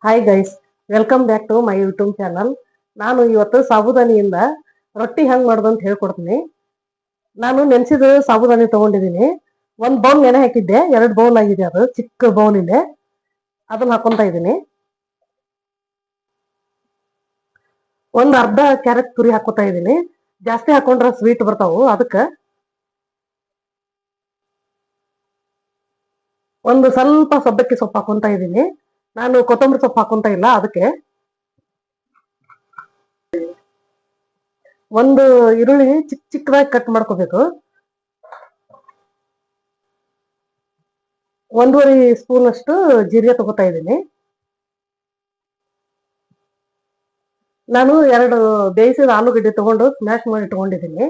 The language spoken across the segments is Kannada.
Hi guys, welcome back to my YouTube channel. ನಾನು ಇವತ್ತು ಸಾಬುದಾನಿಯಿಂದ ರೊಟ್ಟಿ ಹೆಂಗ್ ಮಾಡೋದು ಅಂತ ಹೇಳ್ಕೊಡ್ತೀನಿ. ನಾನು ನೆನೆಸಿದ ಸಾಬುದಾನಿ ತಗೊಂಡಿದ್ದೀನಿ. ಒಂದ್ ಬೌಲ್ ನೆನೆ ಹಾಕಿದ್ದೆ, 2 ಬೌಲ್ ಆಗಿದೆ. ಅದು ಚಿಕ್ಕ ಬೌಲ್ ಇದೆ, ಅದನ್ನ ಹಾಕೊಂತ ಇದ್ದೀನಿ. ಒಂದ್ ಅರ್ಧ ಕ್ಯಾರೆಟ್ ತುರಿ ಹಾಕೋತಾ ಇದ್ದೀನಿ. ಜಾಸ್ತಿ ಹಾಕೊಂಡ್ರೆ ಸ್ವೀಟ್ ಬರ್ತಾವು, ಅದಕ್ಕೆ ಒಂದು ಸ್ವಲ್ಪ ಸಬ್ಬಕ್ಕಿ ಸೊಪ್ಪು ಹಾಕೊಂತ ಇದ್ದೀನಿ. ನಾನು ಕೊತ್ತಂಬರಿ ಸೊಪ್ಪು ಹಾಕೊಂತ ಇಲ್ಲ, ಅದಕ್ಕೆ ಒಂದು ಈರುಳ್ಳಿ ಚಿಕ್ಕ ಚಿಕ್ಕದಾಗಿ ಕಟ್ ಮಾಡ್ಕೋಬೇಕು. 1.5 ಸ್ಪೂನ್ ಅಷ್ಟು ಜೀರಿಗೆ ತಗೋತಾ ಇದ್ದೀನಿ. ನಾನು 2 ಬೇಯಿಸಿದ ಆಲೂಗಡ್ಡೆ ತಗೊಂಡು ಸ್ಮ್ಯಾಶ್ ಮಾಡಿ ಇಟ್ಕೊಂಡಿದ್ದೀನಿ.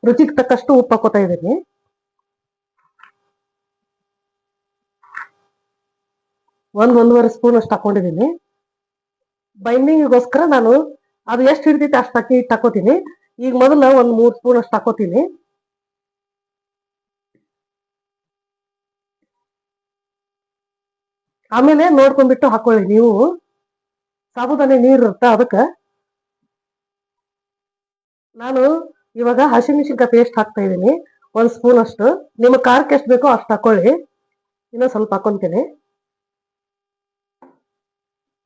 ರುಚಿಗೆ ತಕ್ಕಷ್ಟು ಉಪ್ಪು ಹಾಕೋತಾ ಇದ್ದೀನಿ. ಒಂದೂವರೆ ಸ್ಪೂನ್ ಅಷ್ಟು ಹಾಕೊಂಡಿದ್ದೀನಿ. ಬೈಂಡಿಂಗಿಗೋಸ್ಕರ ನಾನು ಅದು ಎಷ್ಟು ಹಿಡಿತೈತೆ ಅಷ್ಟು ಅಕ್ಕಿ ಹಿಟ್ಟು ಹಾಕೋತೀನಿ. ಈಗ ಮೊದಲ 3 ಸ್ಪೂನ್ ಅಷ್ಟು ಹಾಕೋತೀನಿ. ಆಮೇಲೆ ನೋಡ್ಕೊಂಡ್ಬಿಟ್ಟು ಹಾಕೊಳ್ಳಿ. ನೀವು ಸಾಬುದಾನಿ ನೀರು ಇರುತ್ತೆ, ಅದಕ್ಕೆ ನಾನು ಇವಾಗ ಹಸಿಮೆಣಸಿನ್ಕಾಯಿ ಪೇಸ್ಟ್ ಹಾಕ್ತಾ ಇದ್ದೀನಿ. 1 ಸ್ಪೂನ್ ಅಷ್ಟು. ನಿಮಗೆ ಖಾರಕ್ಕೆ ಎಷ್ಟು ಬೇಕೋ ಅಷ್ಟು ಹಾಕೊಳ್ಳಿ. ಇನ್ನೊಂದು ಸ್ವಲ್ಪ ಹಾಕೊಂತೀನಿ.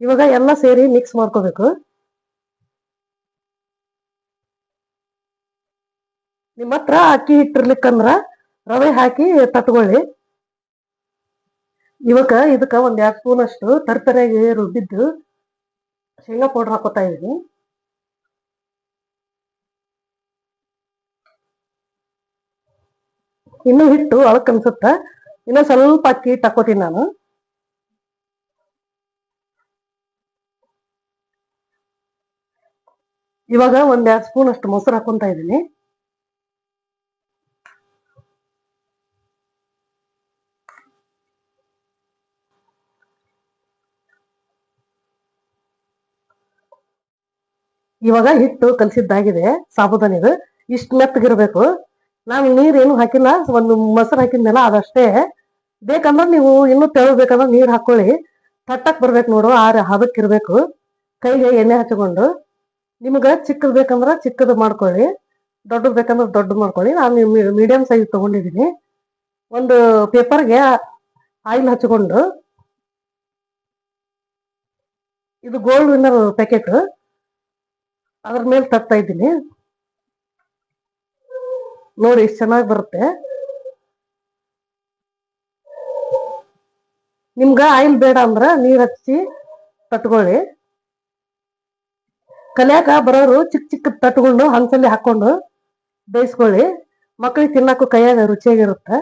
ಇವಾಗ ಎಲ್ಲ ಸೇರಿ ಮಿಕ್ಸ್ ಮಾಡ್ಕೋಬೇಕು. ನಿಮ್ಮ ಹತ್ರ ಅಕ್ಕಿ ಹಿಟ್ಟಿರ್ಲಿಕ್ಕಂದ್ರ ರವೆ ಹಾಕಿ ತಟ್ಕೊಳ್ಳಿ. ಇವಾಗ ಇದಕ್ಕ 1-2 ಸ್ಪೂನ್ ಅಷ್ಟು ತರತರೆಯಾಗಿ ರುಬ್ಬಿದ್ದು ಶೇಂಗಾ ಪೌಡರ್ ಹಾಕೋತಾ ಇದ್ದೀನಿ. ಇನ್ನು ಹಿಟ್ಟು ಅಳಕ್ ಅನ್ಸುತ್ತ. ಇನ್ನು ಸ್ವಲ್ಪ ಅಕ್ಕಿ ಹಿಟ್ಟು ಹಾಕೋತೀನಿ ನಾನು. ಇವಾಗ 1-2 ಸ್ಪೂನ್ ಅಷ್ಟು ಮೊಸರು ಹಾಕೊಂತ ಇದ್ದೀನಿ. ಇವಾಗ ಹಿಟ್ಟು ಕಲಸಿದ್ದಾಗಿದೆ. ಸಾಬುದಾನಿದು ಇಷ್ಟು ಮೆತ್ತಗಿರ್ಬೇಕು. ನಾನು ನೀರೇನು ಹಾಕಿಲ್ಲ, ಒಂದು ಮೊಸರು ಹಾಕಿದ್ನಲ್ಲ ಅದಷ್ಟೇ. ಬೇಕಂದ್ರೆ ನೀವು ಇನ್ನೂ ತೆಳಬೇಕಂದ್ರೆ ನೀರು ಹಾಕೊಳ್ಳಿ. ತಟ್ಟಕ್ ಬರ್ಬೇಕು ನೋಡು, ಹದಕ್ಕಿರ್ಬೇಕು. ಕೈಗೆ ಎಣ್ಣೆ ಹಚ್ಕೊಂಡು, ನಿಮ್ಗೆ ಚಿಕ್ಕದು ಬೇಕಂದ್ರೆ ಚಿಕ್ಕದು ಮಾಡ್ಕೊಳ್ಳಿ, ದೊಡ್ಡದು ಬೇಕಂದ್ರೆ ದೊಡ್ಡದು ಮಾಡ್ಕೊಳ್ಳಿ. ನಾನು ಮೀಡಿಯಂ ಸೈಜ್ ತಗೊಂಡಿದ್ದೀನಿ. ಒಂದು ಪೇಪರ್ಗೆ ಆಯಿಲ್ ಹಚ್ಕೊಂಡು, ಇದು ಗೋಲ್ಡ್ ವಿನ್ನರ್ ಪ್ಯಾಕೆಟ್, ಅದ್ರ ಮೇಲೆ ತಟ್ತಾ ಇದ್ದೀನಿ. ನೋಡಿ ಎಷ್ಟು ಚೆನ್ನಾಗಿ ಬರುತ್ತೆ. ನಿಮ್ಗ ಆಯಿಲ್ ಬೇಡ ಅಂದ್ರ ನೀರ್ ಹಚ್ಚಿ ತಟ್ಕೊಳ್ಳಿ. ಕಲಿಯಾಕ ಬರೋರು ಚಿಕ್ಕ ಚಿಕ್ಕ ತಟ್ಕೊಂಡು ಹಂಚಲ್ಲಿ ಹಾಕೊಂಡು ಬೇಯಿಸ್ಕೊಳ್ಳಿ. ಮಕ್ಳಿಗೆ ತಿನ್ನಕ್ಕೂ ಕೈಯಾಗ ರುಚಿಯಾಗಿರುತ್ತೆ.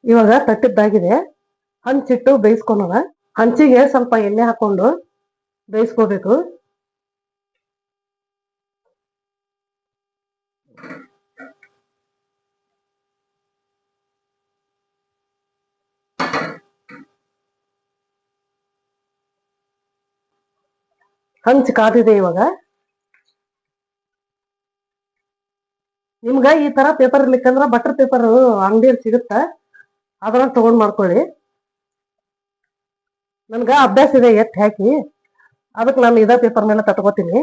ಇವಾಗ ತಟ್ಟಿದ್ದಾಗಿದೆ. ಹಂಚಿಟ್ಟು ಬೇಯಿಸ್ಕೊಳೋಣ. ಹಂಚಿಗೆ ಸ್ವಲ್ಪ ಎಣ್ಣೆ ಹಾಕೊಂಡು ಬೇಯಿಸ್ಕೋಬೇಕು. ಹಂಚು ಕಾದಿದೆ. ಇವಾಗ ನಿಮ್ಗ ಈ ತರ ಪೇಪರ್ ಇರ್ಲಿಕ್ಕಂದ್ರ ಬಟರ್ ಪೇಪರ್ ಅಂಗಡಿಯಲ್ಲಿ ಸಿಗುತ್ತ, ಅದನ್ನ ತಗೊಂಡ್ ಮಾಡ್ಕೊಳ್ಳಿ. ನನ್ಗ ಅಭ್ಯಾಸ ಇದೆ ಎತ್ತಿ ಹಾಕಿ, ಅದಕ್ಕೆ ನಾನು ಇದೇ ಪೇಪರ್ ಮೇಲೆ ತಟ್ಕೋತೀನಿ.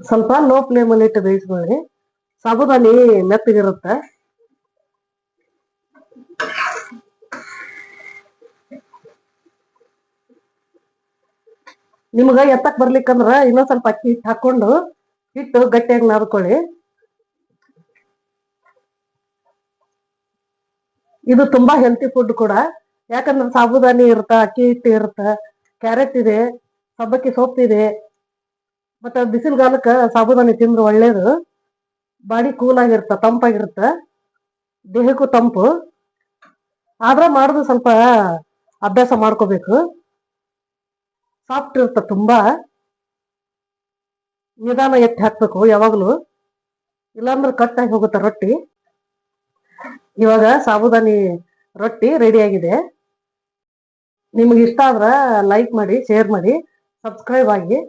ಸ್ವಲ್ಪ ಲೋ ಫ್ಲೇಮಲ್ಲಿ ಇಟ್ಟು ಬೇಯಿಸ್ಕೊಳ್ಳಿ. ಸಾಬುದಾನಿ ಮೆತ್ತಗಿರುತ್ತೆ. ನಿಮ್ಗ ಎತ್ತಕ್ ಬರ್ಲಿಕ್ಕಂದ್ರ ಇನ್ನೊಂದ್ ಸ್ವಲ್ಪ ಅಕ್ಕಿ ಹಿಟ್ಟು ಹಾಕೊಂಡು ಹಿಟ್ಟು ಗಟ್ಟಿಯಾಗಿ ನಾದ್ಕೊಳ್ಳಿ. ಇದು ತುಂಬಾ ಹೆಲ್ತಿ ಫುಡ್ ಕೂಡ. ಯಾಕಂದ್ರೆ ಸಾಬುದಾನಿ ಇರುತ್ತ, ಅಕ್ಕಿ ಹಿಟ್ಟು ಇರುತ್ತ, ಕ್ಯಾರೆಟ್ ಇದೆ, ಸಬ್ಬಕ್ಕಿ ಸೊಪ್ಪಿದೆ. ಮತ್ತೆ ಬಿಸಿಲುಗಾಲಕ್ಕ ಸಾಬುದಾನಿ ತಿಂದ್ರೆ ಒಳ್ಳೇದು. ಬಾಡಿ ಕೂಲ್ ಆಗಿರುತ್ತ, ತಂಪಾಗಿರುತ್ತ, ದೇಹಕ್ಕೂ ತಂಪು. ಆದ್ರ ಮಾಡುದು ಸ್ವಲ್ಪ ಅಭ್ಯಾಸ ಮಾಡ್ಕೋಬೇಕು. ಸಾಫ್ಟ್ ಇರುತ್ತ, ತುಂಬಾ ನಿಧಾನ ಎತ್ತಿ ಹಾಕ್ಬೇಕು ಯಾವಾಗ್ಲೂ, ಇಲ್ಲಾಂದ್ರೆ ಕಟ್ಟಾಗಿ ಹೋಗುತ್ತೆ ರೊಟ್ಟಿ. ಇವಾಗ ಸಾಬುದಾನಿ ರೊಟ್ಟಿ ರೆಡಿ ಆಗಿದೆ. ನಿಮ್ಗೆ ಇಷ್ಟ ಆದ್ರ ಲೈಕ್ ಮಾಡಿ, ಶೇರ್ ಮಾಡಿ, ಸಬ್ಸ್ಕ್ರೈಬ್ ಆಗಿ.